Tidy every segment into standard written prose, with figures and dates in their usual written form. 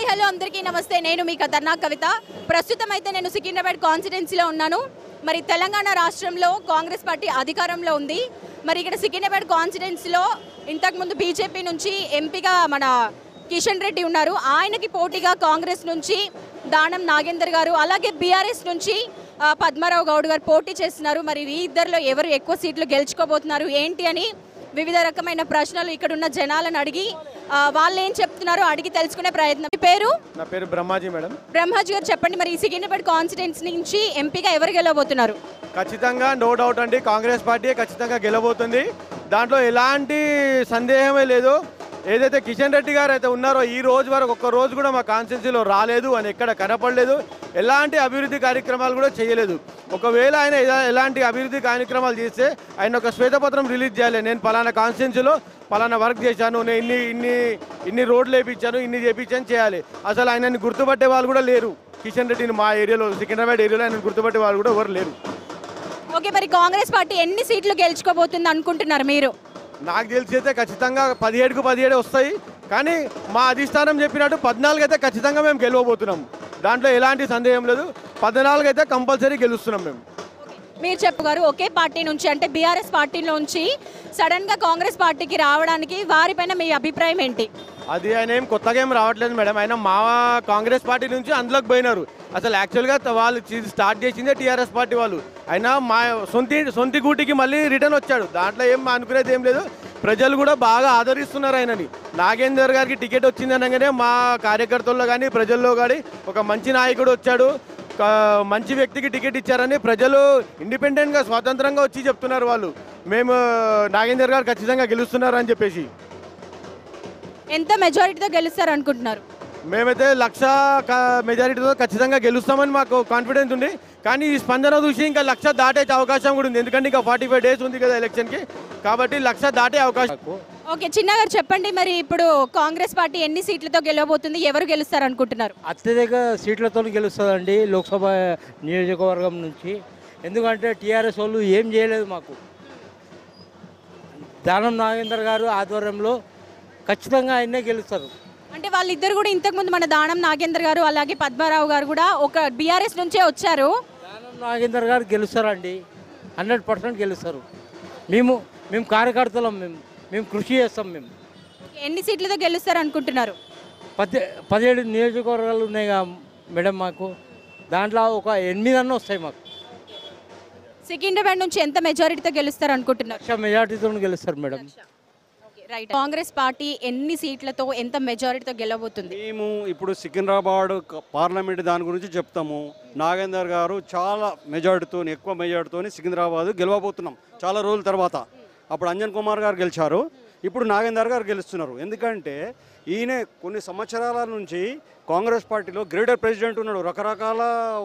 Hi hello అందరికీ నమస్తే. నేను మీ ఖతర్నాక్ కవిత. ప్రస్తుతం అయితే నేను సికింద్రాబాద్ కాన్స్టిట్యున్సీలో ఉన్నాను. మరి తెలంగాణ రాష్ట్రంలో కాంగ్రెస్ పార్టీ అధికారంలో ఉంది. మరి ఇక్కడ సికింద్రాబాద్ కాన్స్టిట్యున్సీలో ఇంతకుముందు బీజేపీ నుంచి ఎంపీగా మన కిషన్ రెడ్డి ఉన్నారు. ఆయనకి పోటీగా కాంగ్రెస్ నుంచి దానం నాగేందర్ గారు, అలాగే బీఆర్ఎస్ నుంచి పద్మారావు గౌడ్ గారు పోటీ చేస్తున్నారు. మరి ఈ ఇద్దరిలో ఎవరు ఎక్కువ సీట్లు గెలుచుకోబోతున్నారు ఏంటి అని వివిధ రకమైన ప్రశ్నలు ఇక్కడ ఉన్న జనాలను అడిగి వాళ్ళు ఏం చెప్తున్నారో అడిగి తెలుసుకునే ప్రయత్నం. మీ పేరు? నా పేరు బ్రహ్మాజీ మేడం. బ్రహ్మాజీ గారు చెప్పండి, మరి ఈ సికింద్రాబాద్ కాన్స్టిట్యున్సీ నుంచి ఎంపీగా ఎవరు గెలవబోతున్నారు? ఖచ్చితంగా నో డౌట్ అండి, కాంగ్రెస్ పార్టీ ఖచ్చితంగా గెలవబోతుంది. దాంట్లో ఎలాంటి సందేహమే లేదు. ఏదైతే కిషన్ రెడ్డి గారు అయితే ఉన్నారో ఈ రోజు వరకు ఒక్క రోజు కూడా మా కాన్స్టిట్యున్సీలో రాలేదు, అని ఎక్కడ కనపడలేదు. ఎలాంటి అభివృద్ధి కార్యక్రమాలు కూడా చేయలేదు. ఒకవేళ ఆయన ఎలాంటి అభివృద్ధి కార్యక్రమాలు చేస్తే ఆయన ఒక శ్వేతపత్రం రిలీజ్ చేయాలి. నేను పలానా కాన్స్టిట్యున్సీలో పలానా వర్క్ చేశాను, నేను ఇన్ని రోడ్లు వేయించాను, ఇన్ని చేయించాను చేయాలి. అసలు ఆయనని గుర్తుపట్టే వాళ్ళు కూడా లేరు. కిషన్ రెడ్డిని మా ఏరియాలో, సికింద్రాబాద్ ఏరియాలో ఆయన గుర్తుపట్టే వాళ్ళు కూడా ఎవరు లేరు. ఓకే, మరి కాంగ్రెస్ పార్టీ ఎన్ని సీట్లు గెలుచుకోబోతుంది అనుకుంటున్నారు మీరు? నాకు తెలిసి అయితే ఖచ్చితంగా 17కు 17 వస్తాయి. కానీ మా అధిష్టానం చెప్పినట్టు 14 అయితే ఖచ్చితంగా మేము గెలవబోతున్నాం. దాంట్లో ఎలాంటి సందేహం లేదు. 14 అయితే కంపల్సరీ గెలుస్తున్నాం మేము. మీరు చెప్పగారు ఒకే పార్టీ నుంచి, అంటే బీఆర్ఎస్ పార్టీలోంచి సడన్గా కాంగ్రెస్ పార్టీకి రావడానికి వారిపైన మీ అభిప్రాయం ఏంటి? అది ఆయన ఏం కొత్తగా ఏం రావట్లేదు మేడం. ఆయన మా కాంగ్రెస్ పార్టీ నుంచి అందులోకి పోయినారు. అసలు యాక్చువల్గా వాళ్ళు స్టార్ట్ చేసిందే టీఆర్ఎస్ పార్టీ వాళ్ళు. ఆయన మా సొంతి గూటికి మళ్ళీ రిటర్న్ వచ్చాడు. దాంట్లో ఏం అనుకునేది ఏం లేదు. ప్రజలు కూడా బాగా ఆదరిస్తున్నారు ఆయనని. నాగేందర్ గారికి టికెట్ వచ్చిందనగానే మా కార్యకర్తల్లో కానీ ప్రజల్లో కానీ ఒక మంచి నాయకుడు వచ్చాడు, మంచి వ్యక్తికి టికెట్ ఇచ్చారని ప్రజలు ఇండిపెండెంట్గా స్వతంత్రంగా వచ్చి చెప్తున్నారు. వాళ్ళు మేము నాగేందర్ గారు ఖచ్చితంగా గెలుస్తున్నారు అని చెప్పేసి. ఎంత మెజారిటీతో గెలుస్తారు అనుకుంటున్నారు? మేమైతే 1,00,000 మెజారిటీతో ఖచ్చితంగా గెలుస్తామని మాకు కాన్ఫిడెన్స్ ఉంది. కానీ ఈ స్పందన చూసి ఇంకా 1,00,000 దాటే అవకాశం కూడా ఉంది. ఎందుకంటే ఇంకా 45 డేస్ ఉంది కదా ఎలక్షన్కి, కాబట్టి 1,00,000 దాటే అవకాశం. ఓకే, చిన్నగారు చెప్పండి, మరి ఇప్పుడు కాంగ్రెస్ పార్టీ ఎన్ని సీట్లతో గెలవబోతుంది, ఎవరు గెలుస్తారు అనుకుంటున్నారు? అత్యధిక సీట్లతో గెలుస్తుందండి లోక్సభ నియోజకవర్గం నుంచి. ఎందుకంటే టీఆర్ఎస్ వాళ్ళు ఏం చేయలేదు మాకు. దానం నాగేందర్ గారు ఆధ్వర్యంలో ఖచ్చితంగా ఆయనే గెలుస్తారు. అంటే వాళ్ళిద్దరు కూడా ఇంతకుముందు మన దానం నాగేందర్ గారు అలాగే పద్మారావు గారు కూడా ఒక బీఆర్ఎస్ నుంచే వచ్చారు. దానం నాగేందర్ గారు గెలుస్తారండి, 100% గెలుస్తారు. మేము కార్యకర్తలం, మేము కృషి చేస్తాం. మేము ఎన్ని సీట్లతో గెలుస్తారు అనుకుంటున్నారు? 17 నియోజకవర్గాలు ఉన్నాయి మేడం మాకు. దాంట్లో ఒక 8 అన్న వస్తాయి మాకు. సికింద్రాబాద్ నుంచి ఎంత మెజారిటీతో గెలుస్తారు అనుకుంటున్నారు? 1,00,000 మెజార్టీతో గెలుస్తారు మేడం. రైట్. కాంగ్రెస్ పార్టీ ఎన్ని సీట్లతో ఎంత మెజారిటీతో గెలవబోతుంది? మేము ఇప్పుడు సికింద్రాబాద్ పార్లమెంట్ దాని గురించి చెప్తాము. నాగేందర్ గారు చాలా మెజార్టీతో, ఎక్కువ మెజార్టీతో సికింద్రాబాద్ గెలవబోతున్నాం చాలా రోజుల తర్వాత. అప్పుడు అంజన్ కుమార్ గారు గెలిచారు, ఇప్పుడు నాగేందర్ గారు గెలుస్తున్నారు. ఎందుకంటే ఈయన కొన్ని సంవత్సరాల నుంచి కాంగ్రెస్ పార్టీలో గ్రేటర్ ప్రెసిడెంట్ ఉన్నాడు, రకరకాల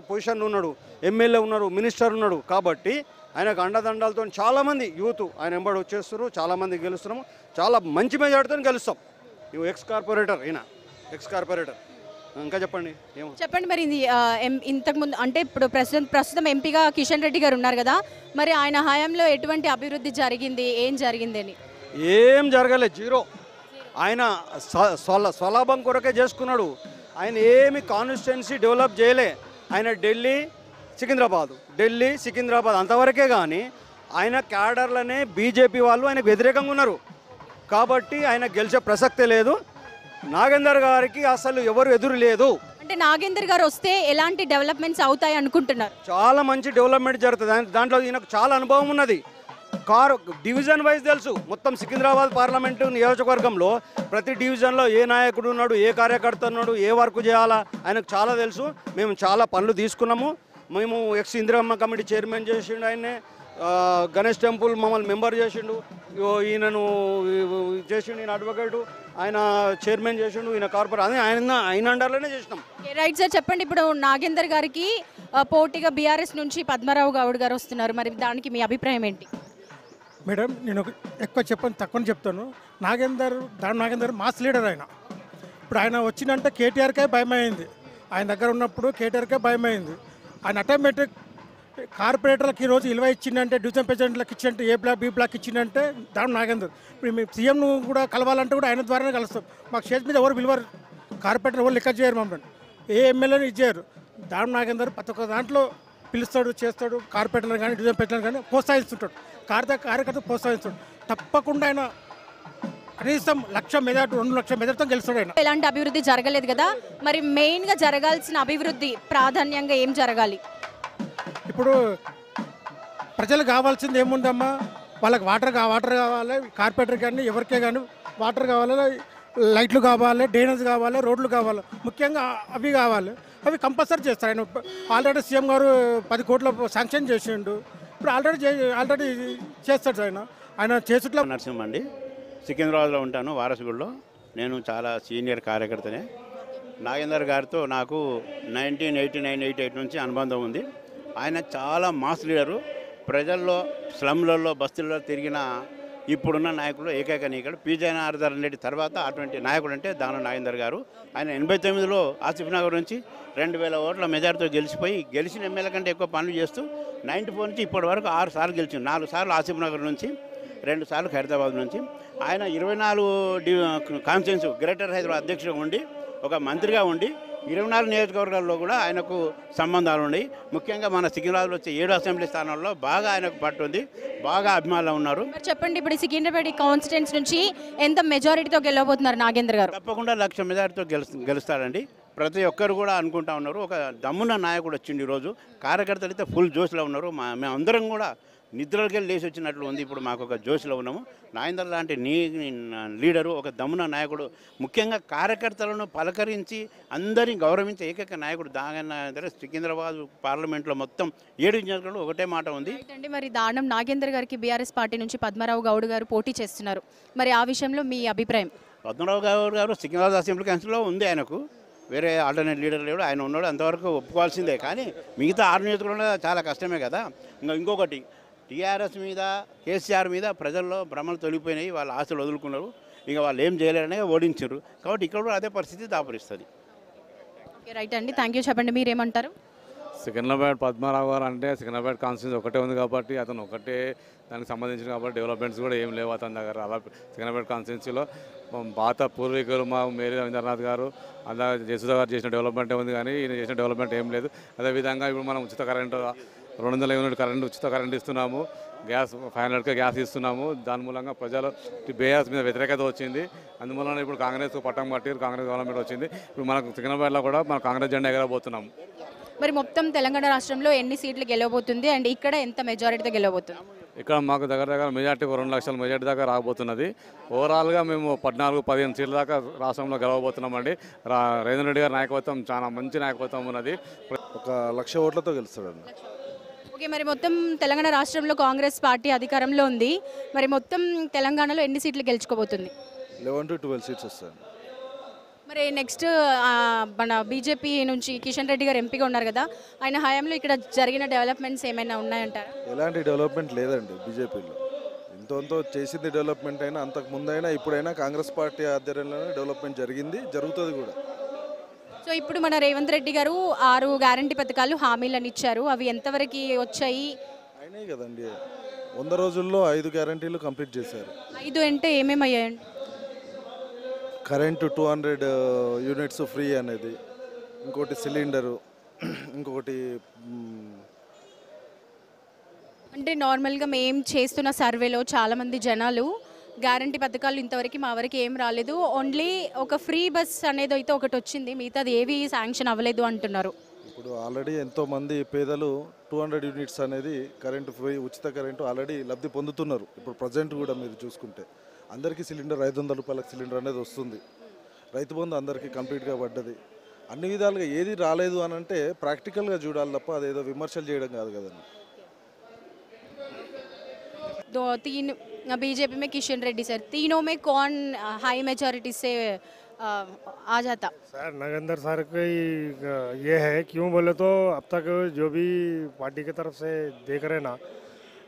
పొజిషన్ ఉన్నాడు, ఎమ్మెల్యే ఉన్నారు, మినిస్టర్ ఉన్నాడు. కాబట్టి ఆయనకు అండదండాలతో చాలామంది యూత్ ఆయన వెంబడి వచ్చేస్తారు, చాలామంది గెలుస్తున్నాము. చాలా మంచి మెజార్టీతో గెలుస్తాం. నువ్వు ఎక్స్ కార్పొరేటర్ ఇంకా చెప్పండి ఏమో చెప్పండి. మరి ఇది ఇంతకుముందు అంటే ఇప్పుడు ప్రస్తుతం ఎంపీగా కిషన్ రెడ్డి గారు ఉన్నారు కదా, మరి ఆయన హయాంలో ఎటువంటి అభివృద్ధి జరిగింది, ఏం జరిగింది అని? ఏం జరగలేదు, జీరో. ఆయన స్వలాభం కొరకే చేసుకున్నాడు. ఆయన ఏమి కాన్స్టిట్యున్సీ డెవలప్ చేయలే. ఆయన ఢిల్లీ సికింద్రాబాద్ అంతవరకే. కానీ ఆయన క్యాడర్లనే బీజేపీ వాళ్ళు ఆయనకు వ్యతిరేకంగా ఉన్నారు. కాబట్టి ఆయన గెలిచే ప్రసక్తే లేదు. నాగేందర్ గారికి అసలు ఎవరు ఎదురు లేదు. అంటే నాగేందర్ గారు వస్తే ఎలాంటి డెవలప్మెంట్స్ అవుతాయి అనుకుంటున్నారు? చాలా మంచి డెవలప్మెంట్ జరుగుతుంది. దాంట్లో ఈయనకు చాలా అనుభవం ఉన్నది. డివిజన్ వైజ్ తెలుసు. మొత్తం సికింద్రాబాద్ పార్లమెంటు నియోజకవర్గంలో ప్రతి డివిజన్లో ఏ నాయకుడు ఉన్నాడు, ఏ కార్యకర్త ఉన్నాడు, ఏ వర్క్ చేయాలా ఆయనకు చాలా తెలుసు. మేము చాలా పనులు తీసుకున్నాము. మేము ఎక్స్ ఇందిరమ్మ కమిటీ చైర్మన్ చేసిండు ఆయన్నే. గణేష్ టెంపుల్ మమ్మల్ని మెంబర్ చేసిండు. ఈయనను చేసిండు, ఈయన అడ్వకేటు, ఆయన చైర్మన్ చేసిండు, ఈయన కార్పొరేట్, అది ఆయన అండర్లోనే చేసినాం. రైట్ సార్, చెప్పండి. ఇప్పుడు నాగేందర్ గారికి పోటీగా బీఆర్ఎస్ నుంచి పద్మారావు గౌడ్ గారు వస్తున్నారు, మరి దానికి మీ అభిప్రాయం ఏంటి? మేడం, నేను ఎక్కువ చెప్పను, తక్కువ చెప్తాను. దాని నాగేందర్ మాస్ లీడర్ ఆయన. ఇప్పుడు ఆయన వచ్చిందంటే కేటీఆర్కే భయమైంది. ఆయన దగ్గర ఉన్నప్పుడు కేటీఆర్కే భయమైంది. ఆయన ఆటోమేటిక్ కార్పొరేటర్లకు ఈరోజు విలువ ఇచ్చిందంటే, డివిజన్ ప్రెసిడెంట్లకు ఇచ్చిందంటే, ఏ బ్లాక్ బి బ్లాక్ ఇచ్చిందంటే దాని నాగేందర్. ఇప్పుడు మేము సీఎంను కూడా కలవాలంటే కూడా ఆయన ద్వారానే కలుస్తాం. మాకు స్టేజ్ మీద ఎవరు విలువ కార్పొరేటర్ వాళ్ళు లెక్క చేయరు మమ్మల్ని, ఏ ఎమ్మెల్యేని ఇచ్చారు. దాని నాగేందర్ ప్రతి ఒక్క దాంట్లో పిలుస్తాడు, చేస్తాడు. కార్పొరేటర్లు కానీ డిజైన్ పెట్టిన కానీ ప్రోత్సహిస్తుంటాడు, కార్యకర్త ప్రోత్సహిస్తాడు. తప్పకుండా ఆయన కనీసం 1,00,000 మెజార్టీ 2 లక్షల మెజార్టీతో గెలుస్తాడు ఆయన. ఎలాంటి అభివృద్ధి జరగలేదు కదా, మరి మెయిన్గా జరగాల్సిన అభివృద్ధి ప్రాధాన్యంగా ఏం జరగాలి? ఇప్పుడు ప్రజలకు కావాల్సింది ఏముందమ్మా, వాళ్ళకి వాటర్ కావాలి, కార్పొరేటర్ కానీ ఎవరికే కానీ వాటర్ కావాలి, లైట్లు కావాలి, డ్రైనేజ్ కావాలి, రోడ్లు కావాలి, ముఖ్యంగా అవి కావాలి. అవి కంపల్సరీ చేస్తారు. ఆయన ఆల్రెడీ సీఎం గారు 10 కోట్ల శాంక్షన్ చేసిండు. ఇప్పుడు ఆల్రెడీ చేస్తాడు ఆయన చేసుట్లో. నరసింహ అండి, సికింద్రాబాద్లో ఉంటాను, వారసుగూడలో. నేను చాలా సీనియర్ కార్యకర్తనే. నాగేందర్ గారితో నాకు 1989-88 నుంచి అనుబంధం ఉంది. ఆయన చాలా మాస్ లీడరు. ప్రజల్లో, స్లమ్లలో, బస్తీల్లో తిరిగిన ఇప్పుడున్న నాయకులు ఏకైక నాయకుడు పి.జయనార్దన్ రెడ్డి తర్వాత అటువంటి నాయకుడు అంటే దానం నాగేందర్ గారు. ఆయన 89లో ఆసిఫ్ నగర్ నుంచి 2,000 ఓట్ల మెజార్టీతో గెలిచిపోయి, గెలిచిన ఎమ్మెల్యే కంటే ఎక్కువ పనులు చేస్తూ 94 నుంచి ఇప్పటి వరకు 6 సార్లు గెలిచింది. 4 సార్లు ఆసిఫ్ నగర్ నుంచి, 2 సార్లు ఖైరతాబాద్ నుంచి. ఆయన 24 కాన్స్టిట్యూన్సీ గ్రేటర్ హైదరాబాద్ అధ్యక్షుడిగా ఉండి, ఒక మంత్రిగా ఉండి 24 నియోజకవర్గాల్లో కూడా ఆయనకు సంబంధాలు ఉన్నాయి. ముఖ్యంగా మన సికింద్రాబాద్లో వచ్చే 7 అసెంబ్లీ స్థానాల్లో బాగా ఆయనకు పట్టు ఉంది, బాగా అభిమానులు ఉన్నారు. మరి చెప్పండి, ఇప్పుడు సికింద్రాబాద్ కాన్స్టిట్యున్సీ నుంచి ఎంత మెజారిటీతో గెలవబోతున్నారు నాగేంద్ర గారు? తప్పకుండా 1,00,000 మెజార్టీతో గెలుస్తాడండి. ప్రతి ఒక్కరు కూడా అనుకుంటా ఉన్నారు. ఒక దమ్మున్న నాయకుడు వచ్చిండు ఈరోజు. కార్యకర్తలు అయితే ఫుల్ జోష్లో ఉన్నారు. మేమందరం కూడా నిద్రలకి లేచి వచ్చినట్లు ఉంది. ఇప్పుడు మాకు ఒక జోష్లో ఉన్నాము. నాగేందర్ లాంటి లీడరు, ఒక దమ్మున నాయకుడు, ముఖ్యంగా కార్యకర్తలను పలకరించి అందరినీ గౌరవించే ఏకైక నాయకుడు నాగేందర్. సికింద్రాబాద్ పార్లమెంట్లో మొత్తం 7 నియోజకవర్గాలు ఒకటే మాట ఉంది. అంటే మరి దానం నాగేందర్ గారికి బీఆర్ఎస్ పార్టీ నుంచి పద్మరావు గౌడ్ గారు పోటీ చేస్తున్నారు. మరి ఆ విషయంలో మీ అభిప్రాయం? పద్మరావు గౌడ్ గారు సికింద్రాబాద్ అసెంబ్లీ కౌన్సిల్లో ఉంది. ఆయనకు వేరే ఆల్టర్నేట్ లీడర్ లేడు, ఆయన ఉన్నాడు, అంతవరకు ఒప్పుకోవాల్సిందే. కానీ మిగతా 6 నియోజకవర్గాలు చాలా కష్టమే కదా. ఇంకొకటి, టీఆర్ఎస్ మీద, కేసీఆర్ మీద ప్రజల్లో భ్రమలు తొలిగిపోయినాయి. వాళ్ళ ఆశలు వదులుకున్నారు. ఇక వాళ్ళు ఏం చేయలేరనే ఓడించారు. కాబట్టి ఇక్కడ కూడా అదే పరిస్థితి దాపురిస్తుంది. రైట్ అండి, థ్యాంక్ యూ. చెప్పండి, మీరేమంటారు? సికింద్రాబాద్ పద్మరావు గారు అంటే సికింద్రాబాద్ కాన్స్టిట్యూన్సీ ఒకటే ఉంది కాబట్టి, అతను ఒకటే దానికి సంబంధించిన కాబట్టి డెవలప్మెంట్స్ కూడా ఏం లేవు అతని దగ్గర. అలా సికింద్రాబాద్ కాన్స్టిట్యూన్సీలో పాత పూర్వీకులు మా మేరీ రవీంద్రనాథ్ గారు, అలా జయసుధ గారు చేసిన డెవలప్మెంట్ ఉంది, కానీ ఈయన చేసిన డెవలప్మెంట్ ఏం లేదు. అదేవిధంగా ఇప్పుడు మనం ఉచిత కరెంటు 200 యూనిట్ కరెంటు ఉచిత కరెంట్ ఇస్తున్నాము, గ్యాస్ 500కే గ్యాస్ ఇస్తున్నాము. దాని మూలంగా ప్రజలు బీఆర్ఎస్ మీద వ్యతిరేకత వచ్చింది. అందువలన ఇప్పుడు కాంగ్రెస్ పట్టం పట్టి కాంగ్రెస్ గవర్నమెంట్ వచ్చింది. ఇప్పుడు మనకు సికింద్రాబాద్లో కూడా మన కాంగ్రెస్ జెండా ఎగరబోతున్నాము. మరి మొత్తం తెలంగాణ రాష్ట్రంలో ఎన్ని సీట్లు గెలవబోతుంది అండ్ ఇక్కడ ఎంత మెజారిటీతో గెలవబోతుంది? ఇక్కడ మాకు దగ్గర మెజార్టీ 2 లక్షల మెజార్టీ దాకా రాబోతున్నది. ఓవరాల్గా మేము 14-15 సీట్ల దాకా రాష్ట్రంలో గెలవబోతున్నామండి. రేవంత్ రెడ్డి గారి నాయకత్వం చాలా మంచి నాయకత్వం ఉన్నది. 1,00,000 ఓట్లతో గెలుస్తాడండి. ఓకే, మరి మొత్తం తెలంగాణ రాష్ట్రంలో కాంగ్రెస్ పార్టీ అధికారంలో ఉంది. మరి మొత్తం తెలంగాణలో ఎన్ని సీట్లు గెలుచుకోబోతుంది? 11 to 12 సీట్స్ వస్తాయి. మరి నెక్స్ట్ మన బీజేపీ నుంచి కిషన్ రెడ్డి గారు ఎంపీగా ఉన్నారు కదా, ఆయన హయాంలో ఇక్కడ జరిగిన డెవలప్మెంట్స్ ఏమైనా ఉన్నాయంటారా? ఎలాంటి డెవలప్మెంట్ లేదండి బీజేపీలో. ఎంతో చేసింది డెవలప్మెంట్ అయినా, అంతకు ముందైనా ఇప్పుడైనా కాంగ్రెస్ పార్టీ ఆధ్వర్యంలోనే డెవలప్మెంట్ జరిగింది, జరుగుతుంది కూడా. సో ఇప్పుడు మన రేవంత్ రెడ్డి గారు 6 గ్యారంటీ పథకాలు హామీలను ఇచ్చారు. అవి ఎంతవరకు వచ్చాయి? అయినాయి కదండి. 100 రోజుల్లో 5 గ్యారంటీలు కంప్లీట్ చేశారు. 5 అంటే ఏమేమి అయ్యాయండి? కరెంటు 200 యూనిట్స్ ఫ్రీ అనేది, ఇంకోటి సిలిండరు, ఇంకొకటి అంటే నార్మల్గా మేము చేస్తున్న సర్వేలో చాలామంది జనాలు గ్యారంటీ పథకాలు ఇంతవరకు మా వరకు ఏం రాలేదు, ఓన్లీ ఒక ఫ్రీ బస్ అనేది అయితే ఒకటి వచ్చింది, మిగతాది ఏవి శాంక్షన్ అవ్వలేదు అంటున్నారు. ఇప్పుడు ఆల్రెడీ ఎంతోమంది పేదలు 200 యూనిట్స్ అనేది కరెంటు ఫ్రీ, ఉచిత కరెంటు ఆల్రెడీ లబ్ధి పొందుతున్నారు. ఇప్పుడు ప్రజెంట్ కూడా మీరు చూసుకుంటే అందరికీ సిలిండర్ 500 రూపాయలకు సిలిండర్ అనేది వస్తుంది. రైతు బంధు అందరికీ కంప్లీట్గా పడ్డది. అన్ని విధాలుగా ఏది రాలేదు అని అంటే ప్రాక్టికల్గా చూడాలి తప్ప అదేదో విమర్శలు చేయడం కాదు కదండి. तीन बीजेपी में किशन रेड्डी सर, तीनों में कौन हाई मेजॉरिटी से आ जाता? सर नागेंद्र सर का ये है, क्यों बोले तो अब तक जो भी पार्टी की तरफ से देख रहे ना,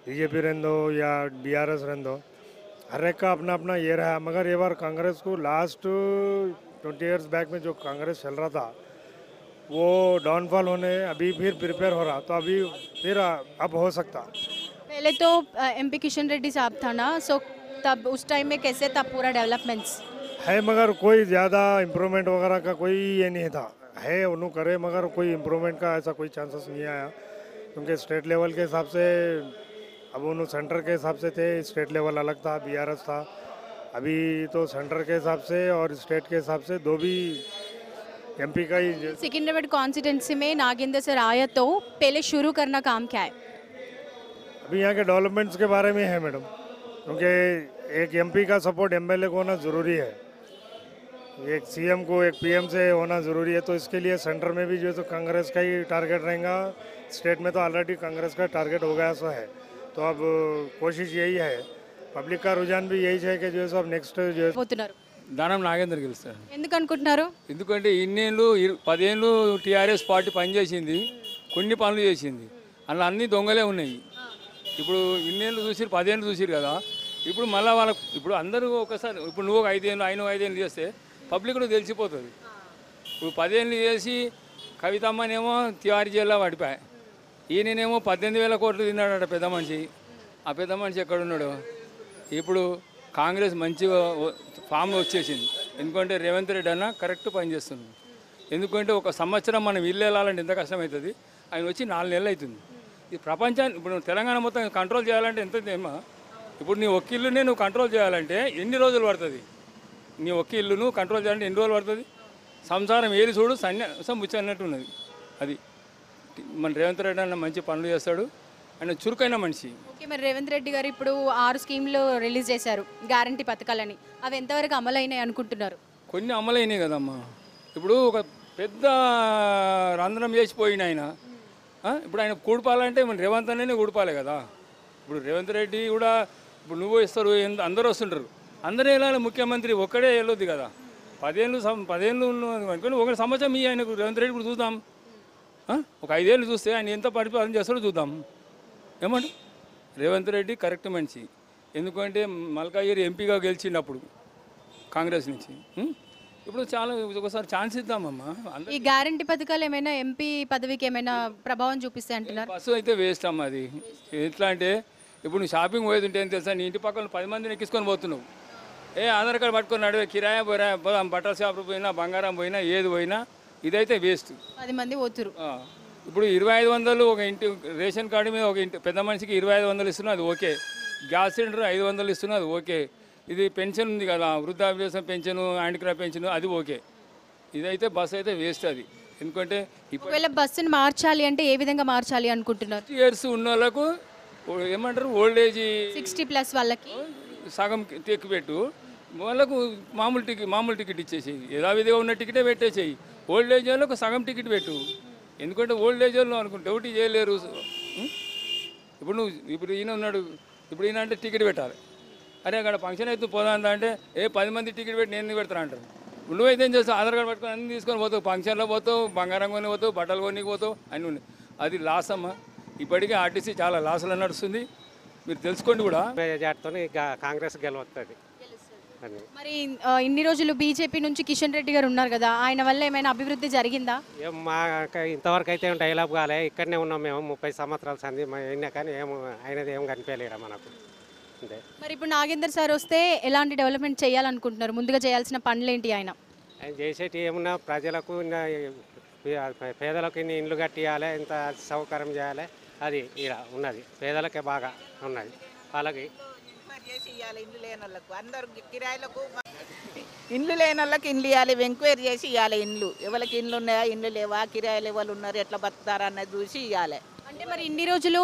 बीजेपी रहने दो या बीआरएस रहने दो, हर एक का अपना अपना ये रहा. मगर ये बार कांग्रेस को लास्ट 20 इयर्स बैक में जो कांग्रेस चल रहा था वो डाउनफॉल होने अभी फिर प्रिपेयर हो रहा, तो अभी फिर अब हो सकता. पहले तो एमपी किशन रेड्डी साहब था ना, सो तब उस टाइम में कैसे था पूरा डेवलपमेंट्स? है मगर कोई ज़्यादा इम्प्रूवमेंट वगैरह का कोई ये नहीं था। है उन्होंने करे मगर कोई इम्प्रूवमेंट का ऐसा कोई चांसेस नहीं आया, क्योंकि स्टेट लेवल के हिसाब से अब उन्होंने सेंटर के हिसाब से थे, स्टेट लेवल अलग था, बीआरएस था। अभी तो सेंटर के हिसाब से और स्टेट के हिसाब से दो भी एमपी का ही। सिकंदराबाद कॉन्स्टिट्यूंसी में नागेंद्र सर आए तो पहले शुरू करना काम क्या है? अभी यहाँ के डेवलपमेंट्स के बारे में है मैडम, क्योंकि एक एमपी का सपोर्ट एमएलए को होना ज़रूरी है, एक सीएम को एक पीएम से होना ज़रूरी है। तो इसके लिए सेंटर में भी जो है तो कांग्रेस का ही टारगेट रहेगा, स्टेट में तो ऑलरेडी कांग्रेस का टारगेट हो गया सो है। तो अब कोशिश यही है, पब्लिक का रुझान भी यही है कि जो है सब नेक्स्ट जो है పోతున్నారు దానం నాగేందర్ గెలుస్తాడు. ఎందుకు అనుకుంటున్నారు? ఎందుకంటే ఇన్నేళ్ళు 10 ఏళ్ళు టీఆర్ఎస్ పార్టీ పనిచేసింది, కొన్ని పనులు చేసింది, అలా అన్ని దొంగలే ఉన్నాయి. ఇప్పుడు ఇన్నేళ్ళు చూసిరు, 10 ఏళ్ళు చూసిరు కదా, ఇప్పుడు మళ్ళీ వాళ్ళకు ఇప్పుడు అందరూ ఒకసారి ఇప్పుడు నువ్వు 5 ఏళ్ళు ఆయన 5 ఏళ్ళు చేస్తే పబ్లిక్ కూడా తెలిసిపోతుంది. ఇప్పుడు 10 ఏళ్ళు చేసి కవితమ్మనేమో తివారీ జైల్లో పడిపోయాయి, ఈయననేమో 18,000 కోట్లు తిన్నాడట పెద్ద మనిషి. ఆ పెద్ద మనిషి ఎక్కడున్నాడు? ఇప్పుడు కాంగ్రెస్ మంచిగా ఫామ్ వచ్చేసింది, ఎందుకంటే రేవంత్ రెడ్డి అన్న కరెక్ట్ పనిచేస్తుంది. ఎందుకంటే ఒక సంవత్సరం మనం ఇల్లు వెళ్ళాలంటే ఎంత కష్టమవుతుంది, ఆయన వచ్చి 4 నెలలు అవుతుంది. ఈ ప్రపంచాన్ని ఇప్పుడు తెలంగాణ మొత్తం కంట్రోల్ చేయాలంటే ఎంత ఏమో. ఇప్పుడు నీ ఒక్క ఇల్లునే నువ్వు కంట్రోల్ చేయాలంటే ఎన్ని రోజులు పడుతుంది? నీ ఒక్క ఇల్లును కంట్రోల్ చేయాలంటే ఎన్ని రోజులు పడుతుంది? సంసారం ఏది చూడు సన్యాసం ముచ్చన్నట్టు ఉన్నది. అది మన రేవంత్ రెడ్డి అన్న మంచి పనులు చేస్తాడు, ఆయన చురుకైన మనిషి. ఓకే, మరి రేవంత్ రెడ్డి గారు ఇప్పుడు 6 స్కీమ్లు రిలీజ్ చేశారు, గ్యారంటీ పథకాలని. అవి ఎంతవరకు అమలైనాయి అనుకుంటున్నారు? కొన్ని అమలైనాయి కదమ్మా. ఇప్పుడు ఒక పెద్ద రంధ్రం చేసిపోయిన ఆయన ఇప్పుడు ఆయన కూడిపాలంటే మన రేవంత్ అన్ననే కూడిపాలే కదా. ఇప్పుడు రేవంత్ రెడ్డి కూడా ఇప్పుడు నువ్వు ఇస్తారు, అందరూ వస్తుంటారు, అందరూ వెళ్ళాలి, ముఖ్యమంత్రి ఒక్కడే వెళ్ళొద్దు కదా. 10 ఏళ్ళు అనుకుని ఒక సంవత్సరం మీ ఆయనకు రేవంత్ రెడ్డి కూడా చూద్దాం. ఒక 5 ఏళ్ళు చూస్తే ఆయన ఎంత పరిపాలన చేస్తాడో చూద్దాం. ఏమంటారు? రేవంత్ రెడ్డి కరెక్ట్ మనిషి, ఎందుకంటే మల్కాజ్గిరి ఎంపీగా గెలిచినప్పుడు కాంగ్రెస్ నుంచి. ఇప్పుడు చాలా ఒకసారి ఛాన్స్ ఇద్దామమ్మా. ఈ గ్యారంటీ పథకాలు ఏమైనా ఎంపీ పదవికి ఏమైనా ప్రభావం చూపిస్తాయి అంటున్నారు? బస్సు అయితే వేస్ట్ అమ్మా. అది ఎట్లా అంటే ఇప్పుడు నువ్వు షాపింగ్ పోయేది ఏం తెలుసా, నీ ఇంటి పక్కన 10 మందిని ఎక్కించుకొని పోతున్నావు, ఆధార్ కార్డు పట్టుకొని నడివే, కిరాయా పోయినా, బట్టల షాపు పోయినా, బంగారం పోయినా, ఏది పోయినా ఇదైతే వేస్ట్. 10 మంది పోతురు. ఇప్పుడు 2500 ఒక ఇంటి రేషన్ కార్డు మీద ఒక ఇంటి పెద్ద మనిషికి 2500 ఇస్తున్నా, అది ఓకే. గ్యాస్ సిలిండర్ 500 ఇస్తున్నా, అది ఓకే. ఇది పెన్షన్ ఉంది కదా, వృద్ధాప్య పెన్షన్, హ్యాండిక్రాఫ్ట్ పెన్షన్, అది ఓకే. ఇదైతే బస్సు అయితే వేస్ట్. అది ఎందుకంటే ఒకవేళ బస్సును మార్చాలి అంటే ఏ విధంగా మార్చాలి అనుకుంటున్నారు? 50 years ఉన్న వాళ్ళకు ఏమంటారు, ఓల్డ్ ఏజ్ 60+ వాళ్ళకి సగం తెక్కిపెట్టు, వాళ్ళకు మామూలు టికెట్ ఇచ్చేసేయి, యథావిధిగా ఉన్న టికెటే పెట్టేసేయి. ఓల్డ్ ఏజ్ వాళ్ళకు సగం టికెట్ పెట్టు, ఎందుకంటే ఓల్డ్ ఏజ్ వాళ్ళు అనుకుంటే ఒకటి చేయలేరు. ఇప్పుడు ఈయన ఉన్నాడు, ఇప్పుడు ఈయన అంటే టికెట్ పెట్టాలి. అరే అక్కడ ఫంక్షన్ అయితే పోదా అంటే 10 మంది టికెట్ పెట్టి నేను పెడతాను అంటారు. నువ్వైతే ఏం చేస్తావు, ఆధార్ కార్డు పట్టుకొని అన్ని తీసుకొని పోతావు, ఫంక్షన్లో పోతావు, బంగారం కొని పోతావు, బట్టలు కొని పోతావు, అన్నీ ఉన్నాయి. అది లాస్ అమ్మ. ఇప్పటికే ఆర్టీసీ చాలా లాస్లో నడుస్తుంది, మీరు తెలుసుకోండి కూడా. కాంగ్రెస్ గెలవస్తుంది. మరి ఇన్ని రోజులు బీజేపీ నుంచి కిషన్ రెడ్డి గారు ఉన్నారు కదా, ఆయన వల్ల ఏమైనా అభివృద్ధి జరిగిందా? మా ఇంతవరకు అయితే డెవలప్ కాలే, ఇక్కడనే ఉన్నాం మేము 30 సంవత్సరాల సంది అయినా కానీ ఆయనది ఏం కనిపించలేరా మనకు. అంతే. మరి ఇప్పుడు నాగేందర్ సార్ వస్తే ఎలాంటి డెవలప్మెంట్ చేయాలనుకుంటున్నారు? ముందుగా చేయాల్సిన పనులు ఏంటి? ఆయన చేసేటి ఏమున్నా ప్రజలకు పేదలకు ఇన్ని ఇండ్లు కట్టియాలి, ఇంత సౌకర్యం చేయాలి, అది ఇలా ఉన్నది. పేదలకే బాగా ఉన్నది, వాళ్ళకి ఇండ్లు లేని వాళ్ళకు అందరు కిరాయిలకు ఇండ్లు లేని వాళ్ళకి ఇండ్లు ఇవ్వాలి, ఎంక్వైరీ చేసి ఇవ్వాలి. ఇండ్లు ఎవరికి ఇండ్లు ఉన్నాయా, ఇండ్లు లేవా, కిరాయిలు ఎవరు ఉన్నారు, ఎట్లా బతుకుతారా అన్నది చూసి ఇవ్వాలి. అంటే మరి ఇన్ని రోజులు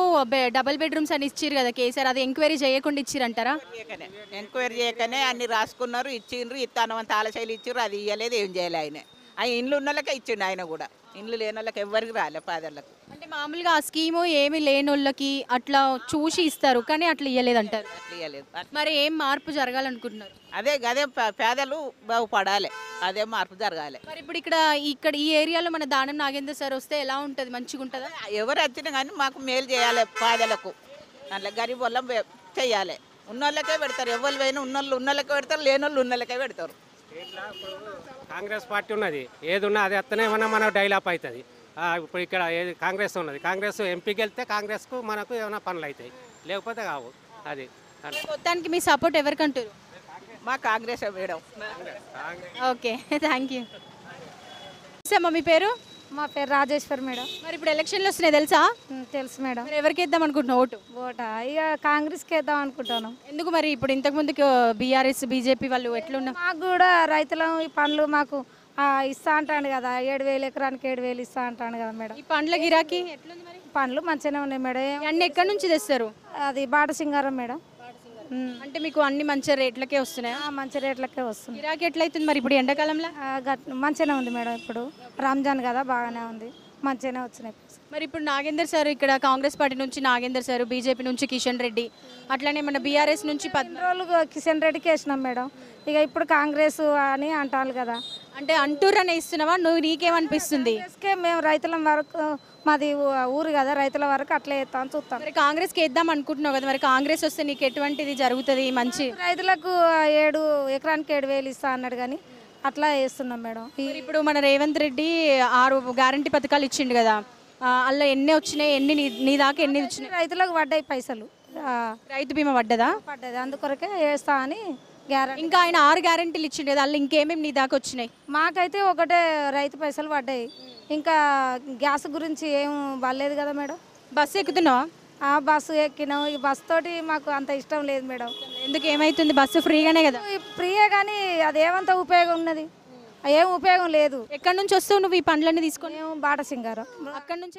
డబుల్ బెడ్రూమ్స్ అని ఇచ్చారు కదా కేసీఆర్, అది ఎంక్వైరీ చేయకుండా ఇచ్చిరంటారా? ఎంక్వైరీ చేయకనే అన్ని రాసుకున్నారు, ఇచ్చిండ్రు, ఇత్తనం తాళశైలి ఇచ్చారు, అది ఇవ్వలేదు, ఏం చేయలే. ఆయన ఇండ్లు ఉన్న వాళ్ళకే ఇచ్చిండు, ఆయన కూడా ఇండ్లు లేని వాళ్ళకి ఎవరికి రాలే, పేదలకు. అంటే మామూలుగా ఆ స్కీము ఏమి లేని వాళ్ళకి అట్లా చూసి ఇస్తారు, కానీ అట్లా ఇవ్వలేదంటారు. అట్లా ఇవ్వలేదు. మరి ఏం మార్పు జరగాలనుకుంటున్నారు? అదే పేదలు బాగుపడాలి, అదే మార్పు జరగాలి. మరి ఇప్పుడు ఇక్కడ ఈ ఏరియాలో మన దానం నాగేందర్ సార్ వస్తే ఎలా ఉంటుంది? మంచిగా ఉంటుందా? ఎవరు వచ్చినా కానీ మాకు మేలు చేయాలి, పేదలకు అట్లా గరీబ్ వాళ్ళం చేయాలి. ఉన్నోళ్ళకే పెడతారు, ఎవరు పోయినా ఉన్నోళ్ళకే పెడతారు, లేని వాళ్ళు ఉన్నోళ్ళకే పెడతారు. కాంగ్రెస్ పార్టీ ఉన్నది, ఏది ఉన్నా అది అత్తనే మనకు డెవలప్ అవుతుంది. ఇప్పుడు ఇక్కడ ఏది కాంగ్రెస్ ఉన్నది, కాంగ్రెస్ ఎంపీకి వెళ్తే కాంగ్రెస్కు మనకు ఏమైనా పనులు అవుతాయి, లేకపోతే కావు. అది మొత్తానికి మీ సపోర్ట్ ఎవరికంటారు? మా Congress madam. Okay thank you. అమ్మా మీ పేరు? మా పేరు రాజేశ్వర్ మేడం. మరి ఇప్పుడు ఎలక్షన్లు వస్తున్నాయి తెలుసా? తెలుసు మేడం. మరి ఎవరికి వేద్దాం అనుకుంటున్నావు ఓటు? ఓటా ఇక కాంగ్రెస్కి వేద్దాం అనుకుంటాను. ఎందుకు మరి ఇప్పుడు ఇంతకుముందుకు బీఆర్ఎస్ బీజేపీ వాళ్ళు ఎట్లున్నా? మాకు కూడా రైతులం ఈ పండ్లు మాకు ఇస్తా అంటాను కదా, 7,000 ఎకరానికి 7,000 ఇస్తా అంటాను కదా మేడం. ఈ పండ్ల గిరాకీ ఎట్లుంది మరి? పండ్లు మంచిగానే ఉన్నాయి మేడం. అన్ని ఎక్కడి నుంచి తెస్తారు? అది బాట సింగారం మేడం. అంటే మీకు అన్ని మంచి రేట్లకే వస్తున్నాయా? మంచి రేట్లకే వస్తుంది. గిరాకీ ఎట్లయితుంది మరి ఇప్పుడు ఎండాకాలంలో? మంచిగానే ఉంది మేడం. ఇప్పుడు రంజాన్ కదా, బాగానే ఉంది, మంచిగానే వచ్చినాయి. మరి ఇప్పుడు నాగేందర్ సార్ ఇక్కడ కాంగ్రెస్ పార్టీ నుంచి నాగేందర్ సార్, బీజేపీ నుంచి కిషన్ రెడ్డి, అట్లానే మన బీఆర్ఎస్ నుంచి 10 రోజులు కిషన్ రెడ్డికి వేసినాం మేడం. ఇక ఇప్పుడు కాంగ్రెస్ అని అంటారు కదా. అంటే అంటూరని ఇస్తున్నావా? నువ్వు నీకేమనిపిస్తుంది? మేము రైతుల వరకు, మాది ఊరు కదా, రైతుల వరకు అట్లా వేస్తామని చూస్తాం. మరి కాంగ్రెస్కి వేద్దాం అనుకుంటున్నావు కదా, మరి కాంగ్రెస్ వస్తే నీకు ఎటువంటిది జరుగుతుంది? మంచి రైతులకు 7 ఎకరానికి 7,000 ఇస్తా అన్నాడు కానీ అట్లా వేస్తున్నాం మేడం. మరి ఇప్పుడు మన రేవంత్ రెడ్డి 6 గ్యారంటీ పథకాలు ఇచ్చిండు కదా, అలా ఎన్ని వచ్చినాయి? ఎన్ని నీ దాకా ఎన్ని వచ్చినాయి? రైతులకు పడ్డాయి పైసలు. రైతు బీమా పడ్డదా? పడ్డది, అందుకొరకే వేస్తా అని గ్యారంటీ. ఇంకా ఆయన 6 గ్యారంటీలు ఇచ్చిండు కదా, అలా ఇంకేమేమి నీ దాకా వచ్చినాయి? మాకైతే ఒకటే రైతు పైసలు పడ్డాయి. ఇంకా గ్యాస్ గురించి ఏం పడలేదు కదా మేడం. బస్సు ఎక్కుతున్నావా? బస్సు ఎక్కినాం. ఈ బస్సు తోటి మాకు అంత ఇష్టం లేదు మేడం. ఎందుకు, ఏమైతుంది? బస్సు ఫ్రీగానే కదా. ఫ్రీయే కానీ అదేమంత ఉపయోగం ఉన్నది? ఏం ఉపయోగం లేదు. ఎక్కడి నుంచి వస్తావు నువ్వు ఈ పండ్లన్నీ తీసుకొని? మేము బాట సింగారం. అక్కడి నుంచి